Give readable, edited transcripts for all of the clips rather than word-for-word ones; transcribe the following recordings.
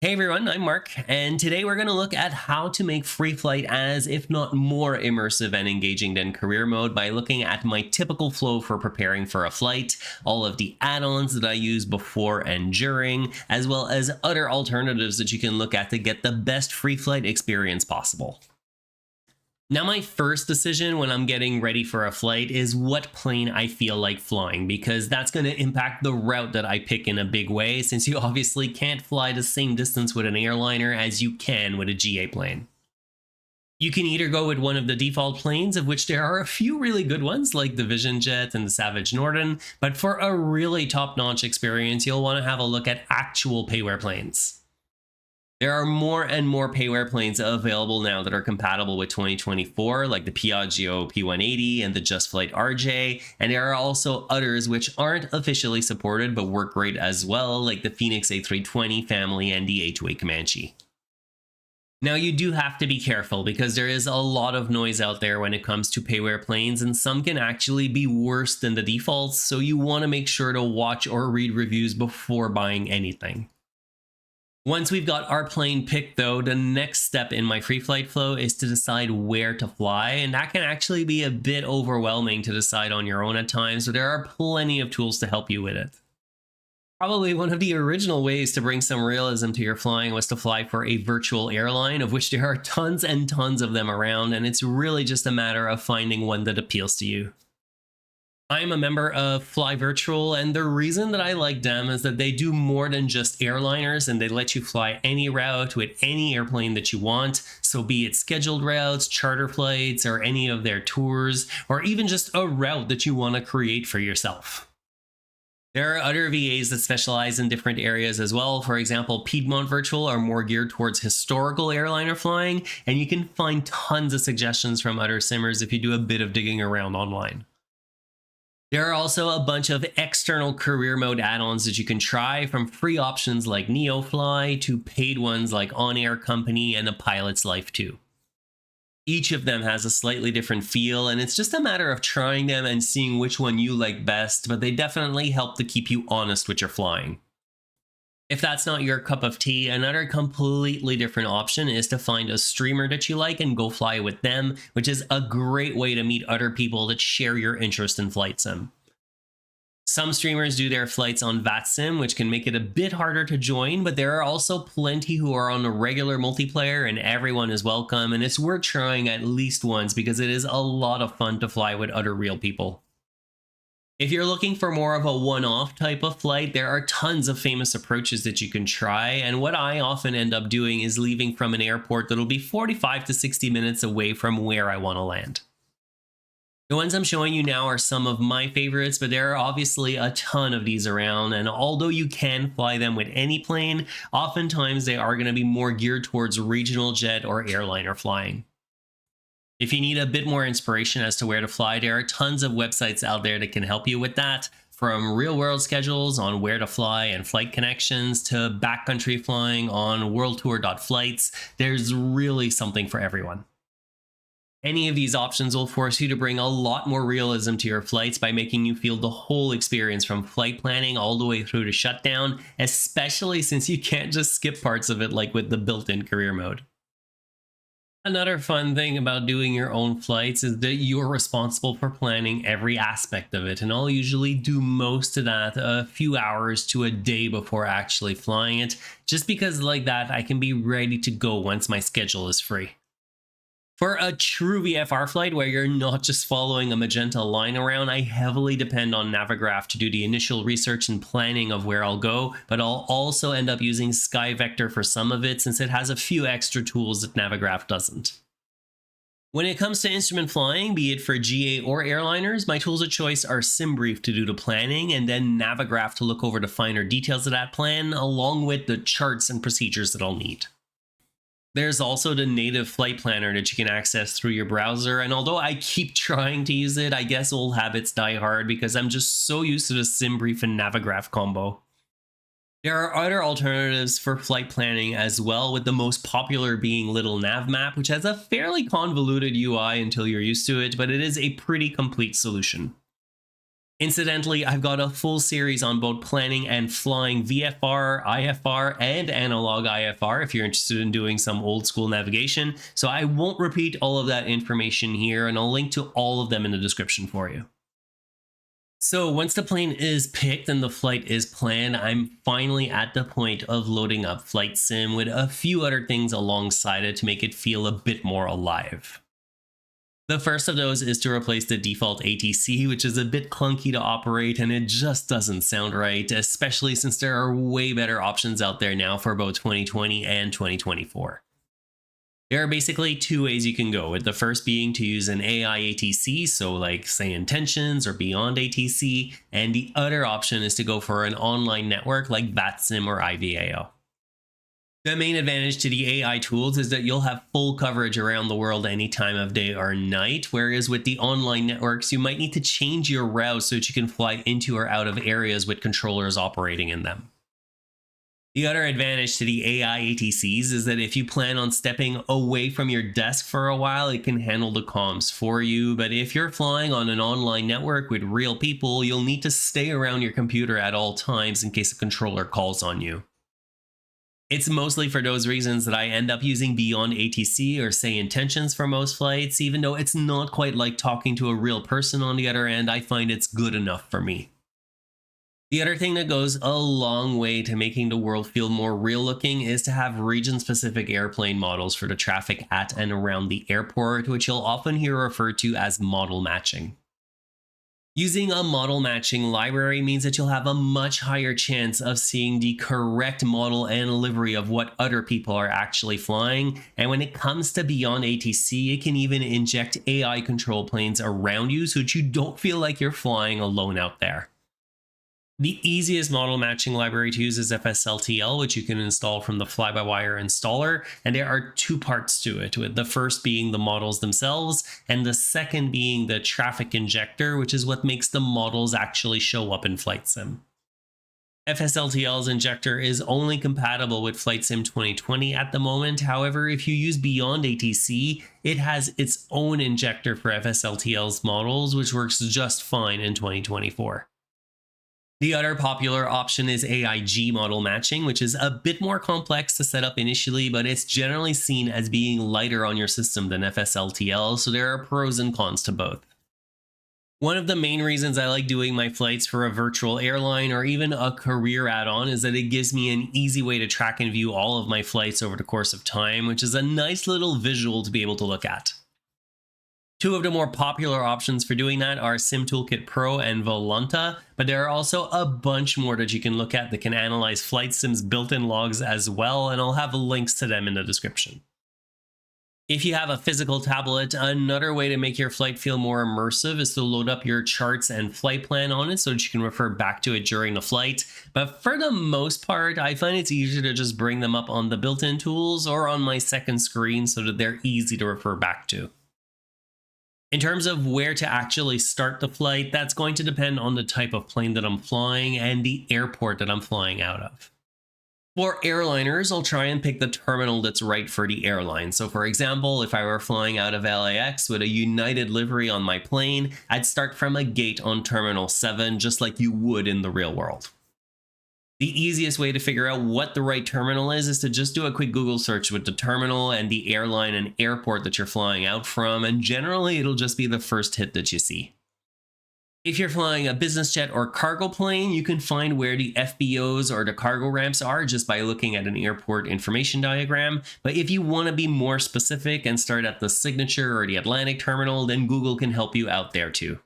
Hey everyone, I'm Mark, and today we're going to look at how to make free flight as, if not more immersive and engaging than career mode by looking at my typical flow for preparing for a flight, all of the add-ons that I use before and during, as well as other alternatives that you can look at to get the best free flight experience possible. Now, my first decision when I'm getting ready for a flight is what plane I feel like flying, because that's going to impact the route that I pick in a big way, since you obviously can't fly the same distance with an airliner as you can with a GA plane. You can either go with one of the default planes, of which there are a few really good ones like the Vision Jet and the Savage Norden, but for a really top-notch experience, you'll want to have a look at actual payware planes. There are more and more payware planes available now that are compatible with 2024, like the Piaggio P180 and the Just Flight RJ, and there are also others which aren't officially supported but work great as well, like the Phoenix A320 family and the H-Way Comanche. Now, you do have to be careful because there is a lot of noise out there when it comes to payware planes, and some can actually be worse than the defaults, so you want to make sure to watch or read reviews before buying anything. Once we've got our plane picked though, the next step in my free flight flow is to decide where to fly, and that can actually be a bit overwhelming to decide on your own at times, so there are plenty of tools to help you with it. Probably one of the original ways to bring some realism to your flying was to fly for a virtual airline, of which there are tons and tons of them around, and it's really just a matter of finding one that appeals to you. I'm a member of Fly Virtual, and the reason that I like them is that they do more than just airliners, and they let you fly any route with any airplane that you want. So be it scheduled routes, charter flights, or any of their tours, or even just a route that you want to create for yourself. There are other VAs that specialize in different areas as well. For example, Piedmont Virtual are more geared towards historical airliner flying, and you can find tons of suggestions from other simmers if you do a bit of digging around online. There are also a bunch of external career mode add-ons that you can try, from free options like NeoFly to paid ones like On Air Company and A Pilot's Life 2. Each of them has a slightly different feel, and it's just a matter of trying them and seeing which one you like best, but they definitely help to keep you honest with your flying. If that's not your cup of tea, another completely different option is to find a streamer that you like and go fly with them, which is a great way to meet other people that share your interest in flight sim. Some streamers do their flights on VATSIM, which can make it a bit harder to join, but there are also plenty who are on a regular multiplayer, and everyone is welcome, and it's worth trying at least once because it is a lot of fun to fly with other real people. If you're looking for more of a one-off type of flight, there are tons of famous approaches that you can try, and what I often end up doing is leaving from an airport that'll be 45 to 60 minutes away from where I want to land. The ones I'm showing you now are some of my favorites, but there are obviously a ton of these around, and although you can fly them with any plane, oftentimes they are going to be more geared towards regional jet or airliner flying. If you need a bit more inspiration as to where to fly, there are tons of websites out there that can help you with that, from real-world schedules on where to fly and flight connections to backcountry flying on worldtour.flights. There's really something for everyone. Any of these options will force you to bring a lot more realism to your flights by making you feel the whole experience from flight planning all the way through to shutdown, especially since you can't just skip parts of it like with the built-in career mode. Another fun thing about doing your own flights is that you're responsible for planning every aspect of it, and I'll usually do most of that a few hours to a day before actually flying it, just because like that I can be ready to go once my schedule is free. For a true VFR flight where you're not just following a magenta line around, I heavily depend on Navigraph to do the initial research and planning of where I'll go, but I'll also end up using SkyVector for some of it since it has a few extra tools that Navigraph doesn't. When it comes to instrument flying, be it for GA or airliners, my tools of choice are SimBrief to do the planning, and then Navigraph to look over the finer details of that plan, along with the charts and procedures that I'll need. There's also the native flight planner that you can access through your browser, and although I keep trying to use it, I guess old habits die hard because I'm just so used to the SimBrief and Navigraph combo. There are other alternatives for flight planning as well, with the most popular being Little Navmap, which has a fairly convoluted UI until you're used to it, but it is a pretty complete solution. Incidentally, I've got a full series on both planning and flying VFR, IFR, and analog IFR if you're interested in doing some old school navigation. So I won't repeat all of that information here, and I'll link to all of them in the description for you. So once the plane is picked and the flight is planned, I'm finally at the point of loading up Flight Sim with a few other things alongside it to make it feel a bit more alive. The first of those is to replace the default ATC, which is a bit clunky to operate and it just doesn't sound right, especially since there are way better options out there now for both 2020 and 2024. There are basically two ways you can go, with the first being to use an AI ATC, so like say Intentions or Beyond ATC, and the other option is to go for an online network like VATSIM or IVAO. The main advantage to the AI tools is that you'll have full coverage around the world any time of day or night, whereas with the online networks, you might need to change your route so that you can fly into or out of areas with controllers operating in them. The other advantage to the AI ATCs is that if you plan on stepping away from your desk for a while, it can handle the comms for you, but if you're flying on an online network with real people, you'll need to stay around your computer at all times in case a controller calls on you. It's mostly for those reasons that I end up using Beyond ATC or say Intentions for most flights, even though it's not quite like talking to a real person on the other end. I find it's good enough for me. The other thing that goes a long way to making the world feel more real looking is to have region-specific airplane models for the traffic at and around the airport, which you'll often hear referred to as model matching. Using a model matching library means that you'll have a much higher chance of seeing the correct model and livery of what other people are actually flying, and when it comes to Beyond ATC, it can even inject AI control planes around you so that you don't feel like you're flying alone out there. The easiest model matching library to use is FSLTL, which you can install from the fly-by-wire installer, and there are two parts to it, with the first being the models themselves, and the second being the traffic injector, which is what makes the models actually show up in Flight Sim. FSLTL's injector is only compatible with Flight Sim 2020 at the moment. However, if you use Beyond ATC, it has its own injector for FSLTL's models, which works just fine in 2024. The other popular option is AIG model matching, which is a bit more complex to set up initially, but it's generally seen as being lighter on your system than FSLTL, so there are pros and cons to both. One of the main reasons I like doing my flights for a virtual airline or even a career add-on is that it gives me an easy way to track and view all of my flights over the course of time, which is a nice little visual to be able to look at. Two of the more popular options for doing that are SimToolkit Pro and Volunta, but there are also a bunch more that you can look at that can analyze Flight Sim's built-in logs as well, and I'll have links to them in the description. If you have a physical tablet, another way to make your flight feel more immersive is to load up your charts and flight plan on it so that you can refer back to it during the flight. But for the most part, I find it's easier to just bring them up on the built-in tools or on my second screen so that they're easy to refer back to. In terms of where to actually start the flight, that's going to depend on the type of plane that I'm flying and the airport that I'm flying out of. For airliners, I'll try and pick the terminal that's right for the airline. So for example, if I were flying out of LAX with a United livery on my plane, I'd start from a gate on Terminal 7, just like you would in the real world. The easiest way to figure out what the right terminal is to just do a quick Google search with the terminal and the airline and airport that you're flying out from, and generally it'll just be the first hit that you see. If you're flying a business jet or cargo plane, you can find where the FBOs or the cargo ramps are just by looking at an airport information diagram. But if you want to be more specific and start at the Signature or the Atlantic terminal, then Google can help you out there too.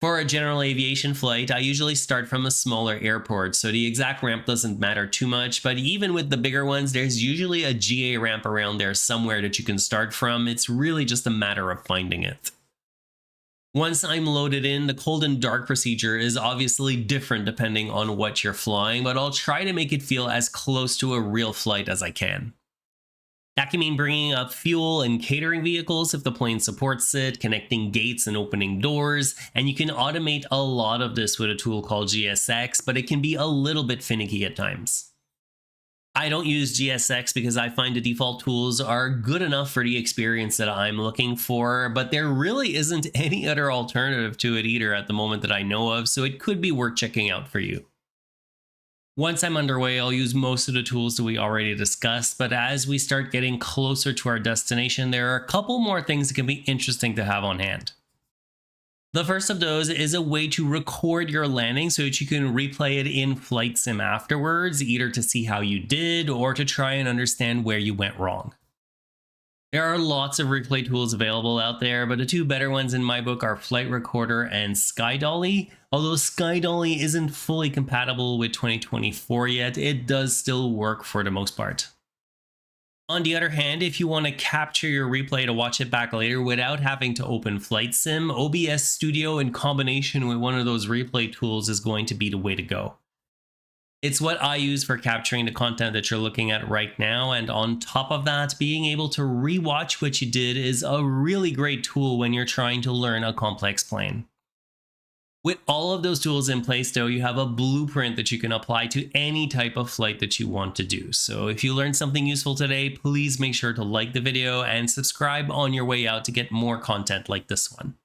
For a general aviation flight, I usually start from a smaller airport, so the exact ramp doesn't matter too much, but even with the bigger ones, there's usually a GA ramp around there somewhere that you can start from. It's really just a matter of finding it. Once I'm loaded in, the cold and dark procedure is obviously different depending on what you're flying, but I'll try to make it feel as close to a real flight as I can. That can mean bringing up fuel and catering vehicles if the plane supports it, connecting gates and opening doors, and you can automate a lot of this with a tool called GSX, but it can be a little bit finicky at times. I don't use GSX because I find the default tools are good enough for the experience that I'm looking for, but there really isn't any other alternative to it either at the moment that I know of, so it could be worth checking out for you. Once I'm underway, I'll use most of the tools that we already discussed, but as we start getting closer to our destination, there are a couple more things that can be interesting to have on hand. The first of those is a way to record your landing so that you can replay it in Flight Sim afterwards, either to see how you did or to try and understand where you went wrong. There are lots of replay tools available out there, but the two better ones in my book are Flight Recorder and SkyDolly. Although SkyDolly isn't fully compatible with 2024 yet, it does still work for the most part. On the other hand, if you want to capture your replay to watch it back later without having to open Flight Sim, OBS Studio in combination with one of those replay tools is going to be the way to go. It's what I use for capturing the content that you're looking at right now, and on top of that, being able to rewatch what you did is a really great tool when you're trying to learn a complex plane. With all of those tools in place though, you have a blueprint that you can apply to any type of flight that you want to do. So if you learned something useful today, please make sure to like the video and subscribe on your way out to get more content like this one.